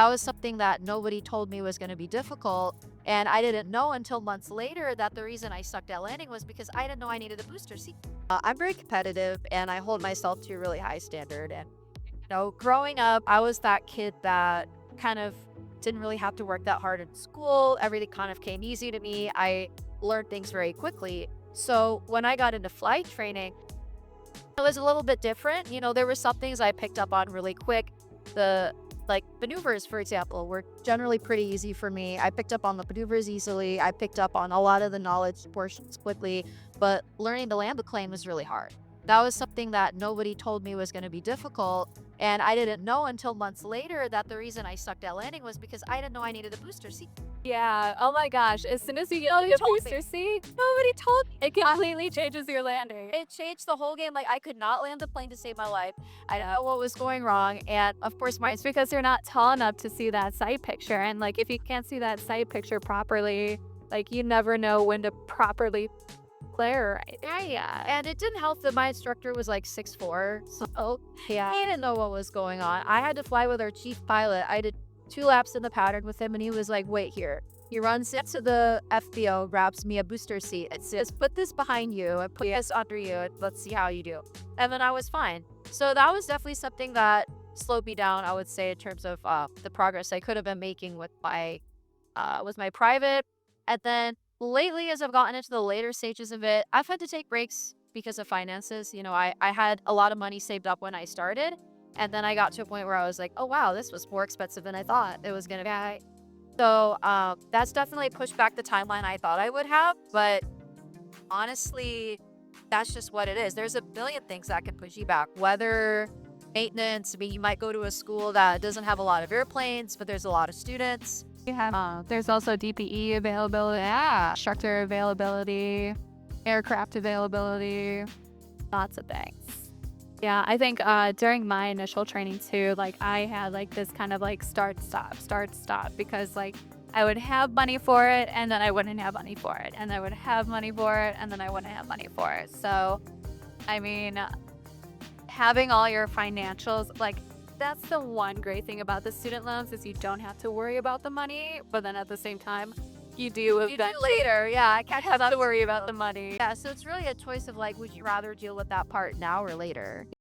That was something that nobody told me was going to be difficult. And I didn't know until months later that the reason I sucked at landing was because I didn't know I needed a booster seat. I'm very competitive and I hold myself to a really high standard. And, growing up, I was that kid that kind of didn't really have to work that hard in school. Everything kind of came easy to me. I learned things very quickly. So when I got into flight training, it was a little bit different. There were some things I picked up on really quick. The like maneuvers, for example, were generally pretty easy for me. I picked up on the maneuvers easily. I picked up on a lot of the knowledge portions quickly, but learning to land the plane was really hard. That was something that nobody told me was going to be difficult. And I didn't know until months later that the reason I sucked at landing was because I didn't know I needed a booster seat. Yeah. Oh my gosh. As soon as you get Nobody the told me. booster seat, Nobody told me. it completely changes your landing. It changed the whole game. Like, I could not land the plane to save my life. I didn't know what was going wrong. And of course, It's because you're not tall enough to see that sight picture. And like, if you can't see that sight picture properly, like, you never know when to properly flare. Right? yeah. And it didn't help that my instructor was like 6'4". So Yeah. he didn't know what was going on. I had to fly with our chief pilot. I did 2 laps in the pattern with him, and he was like, wait here. He runs into the FBO, grabs me a booster seat, and says, put this behind you and put this under you, and let's see how you do. And then I was fine. So that was definitely something that slowed me down, I would say, in terms of the progress I could have been making with my private. And then lately, as I've gotten into the later stages of it, I've had to take breaks because of finances. I had a lot of money saved up when I started. And then I got to a point where I was like, oh, wow, this was more expensive than I thought it was going to be. So that's definitely pushed back the timeline I thought I would have. But honestly, that's just what it is. There's a billion things that can push you back. Weather, maintenance. I mean, you might go to a school that doesn't have a lot of airplanes, but there's a lot of students. You have, there's also DPE availability, instructor availability, aircraft availability, lots of things. Yeah, I think during my initial training too, like I had like this kind of like start, stop, because like I would have money for it and then I wouldn't have money for it. And I would have money for it and then I wouldn't have money for it. So, I mean, having all your financials, like that's the one great thing about the student loans is you don't have to worry about the money, but then at the same time, you do You do later. Yeah, I can't have to worry about the money. Yeah, so it's really a choice of like, would you rather deal with that part now or later?